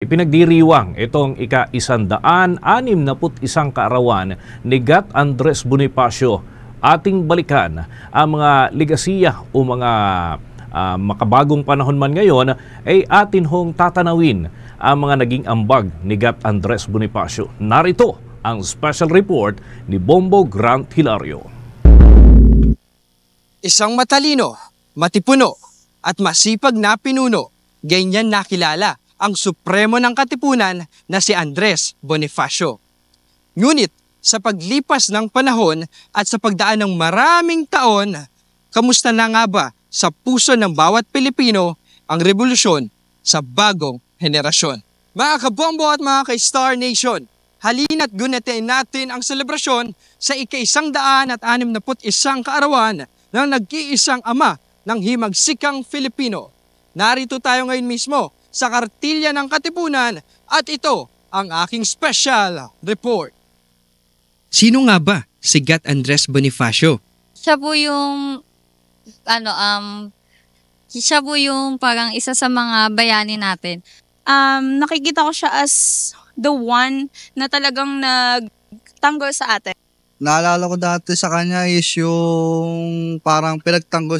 Ipinagdiriwang itong ika-161 kaarawan ni Gat Andres Bonifacio. Ating balikan ang mga ligasiya o mga makabagong panahon man ngayon ay atin hong tatanawin ang mga naging ambag ni Gat Andres Bonifacio. Narito ang special report ni Bombo Grant Hilario. Isang matalino, matipuno at masipag na pinuno, ganyan nakilala ang supremo ng Katipunan na si Andres Bonifacio. Ngunit sa paglipas ng panahon at sa pagdaan ng maraming taon, kamusta na nga ba sa puso ng bawat Pilipino ang revolusyon sa bagong henerasyon? Mga kabombo at mga ka-Star Nation, halina't gunatin natin ang selebrasyon sa ika-161 kaarawan ng nag-iisang ama ng himagsikang Filipino. Narito tayo ngayon mismo sa Kartilya ng Katipunan at ito ang aking special report. Sino nga ba si Gat Andres Bonifacio? Siya po yung parang isa sa mga bayani natin. Nakikita ko siya as the one na talagang nagtanggol sa atin. Naalala ko dati sa kanya is yung parang pinagtanggol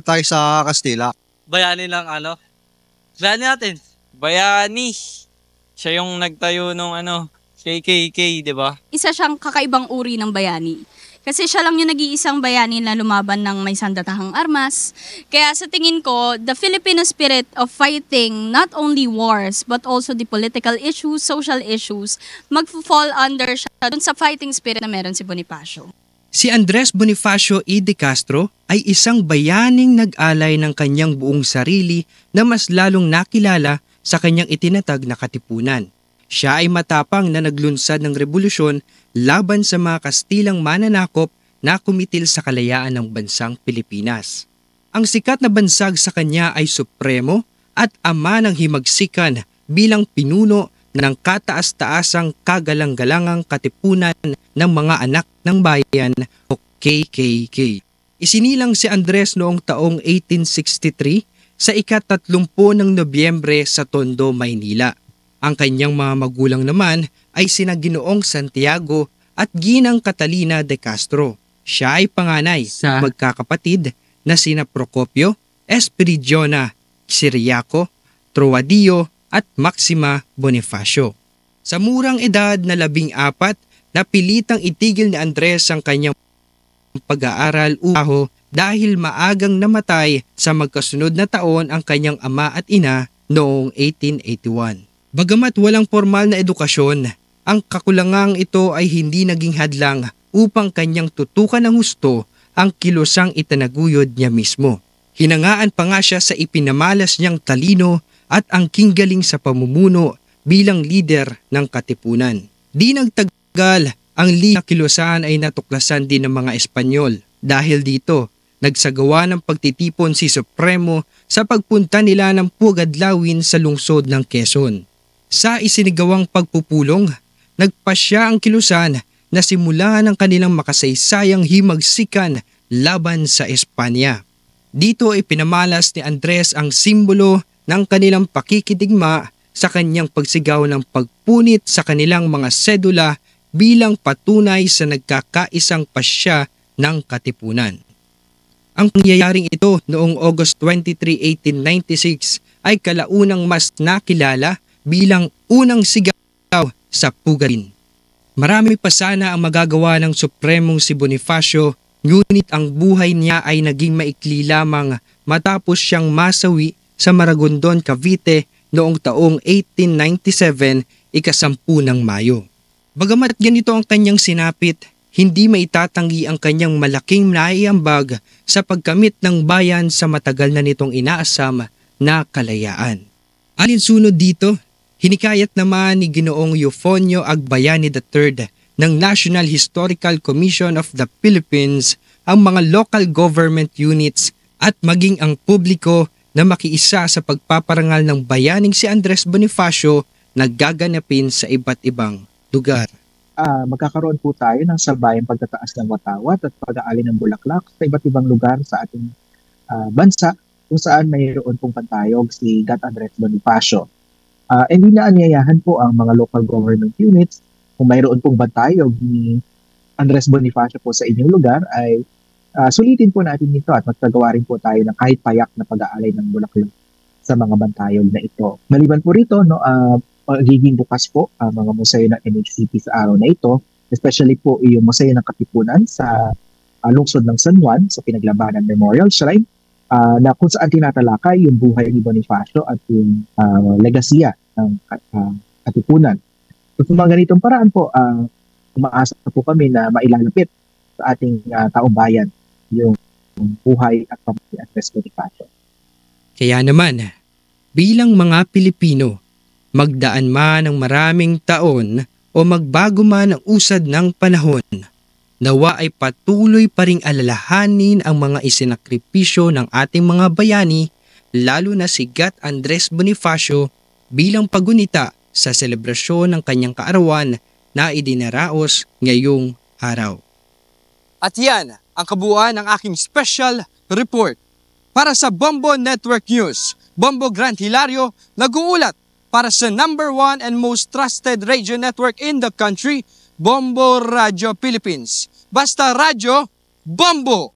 tayo sa Kastila. Bayani lang bayani natin. Bayani. Siya yung nagtayo nung KKK, di ba? Isa siyang kakaibang uri ng bayani. Kasi siya lang yung nag-iisang bayani na lumaban ng may sandatahang armas. Kaya sa tingin ko, the Filipino spirit of fighting not only wars but also the political issues, social issues, mag-fall under siya dun sa fighting spirit na meron si Bonifacio. Si Andres Bonifacio E. de Castro ay isang bayaning nag-alay ng kanyang buong sarili na mas lalong nakilala sa kanyang itinatag na katipunan. Siya ay matapang na naglunsad ng revolusyon laban sa mga Kastilang mananakop na kumitil sa kalayaan ng bansang Pilipinas. Ang sikat na bansag sa kanya ay supremo at ama ng himagsikan bilang pinuno ng kataas-taasang kagalang-galangang katipunan ng mga anak ng bayan o KKK. Isinilang si Andres noong taong 1863 sa ika-30 ng Nobyembre sa Tondo, Maynila. Ang kanyang mga magulang naman ay sina Ginoong Santiago at Ginang Catalina de Castro. Siya ay panganay sa magkakapatid na sina Procopio, Espiridiona, Ciriaco, Troadillo at Maxima Bonifacio. Sa murang edad na 14, napilitang itigil ni Andres ang kanyang pag-aaral dahil maagang namatay sa magkasunod na taon ang kanyang ama at ina noong 1881. Bagamat walang formal na edukasyon, ang kakulangang ito ay hindi naging hadlang upang kanyang tutukan ng husto ang kilosang itinaguyod niya mismo. Hinangaan pa nga siya sa ipinamalas niyang talino at angking galing sa pamumuno bilang lider ng katipunan. Di nagtagal, ang Liga Kilosan ay natuklasan din ng mga Espanyol. Dahil dito, nagsagawa ng pagtitipon si Supremo sa pagpunta nila ng Pugadlawin sa lungsod ng Quezon. Sa isinigawang pagpupulong, nagpasya ang Kilusan na simulan ang kanilang makasaysayang himagsikan laban sa Espanya. Dito ay pinamalas ni Andres ang simbolo ng kanilang pakikidigma sa kanyang pagsigaw ng pagpunit sa kanilang mga sedula bilang patunay sa nagkakaisang pasya ng katipunan. Ang pangyayaring ito noong August 23, 1896 ay kalaunang mas nakilala bilang unang sigaw sa Pugadin. Marami pa sana ang magagawa ng Supremong si Bonifacio, ngunit ang buhay niya ay naging maikli lamang matapos siyang masawi sa Maragondon, Cavite noong taong 1897, ika-10 ng Mayo. Bagamat ganito ang kanyang sinapit, hindi maitatanggi ang kanyang malaking naiambag sa pagkamit ng bayan sa matagal na nitong inaasam na kalayaan. Alinsunod dito, hinikayat naman ni Ginoong Eufonio Agbayani III ng National Historical Commission of the Philippines ang mga local government units at maging ang publiko na makiisa sa pagpaparangal ng bayaning si Andres Bonifacio na gaganapin sa iba't ibang lugar. Magkakaroon po tayo ng salbayang pagtataas ng watawat at pag-aali ng bulaklak sa iba't ibang lugar sa ating bansa kung saan mayroon pong pantayog si Gat Andres Bonifacio. And inaanyayahan po ang mga local government units kung mayroon pong bantayog ni Andres Bonifacio po sa inyong lugar ay sulitin po natin ito at magtagawa rin po tayo ng kahit payak na pag-aalay ng bulaklak sa mga bantayog na ito. Maliban po rito, magiging bukas po ang mga museo ng NHCP sa araw na ito, especially po yung Museo ng Katipunan sa lungsod ng San Juan sa Pinaglabanan Memorial Shrine, na kung saan tinatalakay yung buhay ni Bonifacio at yung legasiya ng Katipunan. So, sa mga ganitong paraan po, umaasa po kami na mailalapit sa ating taong bayan yung buhay at pamumuhay ni Andres Bonifacio. Kaya naman, bilang mga Pilipino, magdaan man ng maraming taon o magbago man ang usad ng panahon, nawa ay patuloy pa ring alalahanin ang mga isinakripisyo ng ating mga bayani, lalo na si Gat Andres Bonifacio bilang pagunita sa selebrasyon ng kanyang kaarawan na idinaraos ngayong araw. At yan ang kabuuan ng aking special report. Para sa Bombo Network News, Bombo Grant Hilario, nag-uulat para sa #1 and most trusted radio network in the country, Bombo Radio Philippines. Basta radyo, Bombo!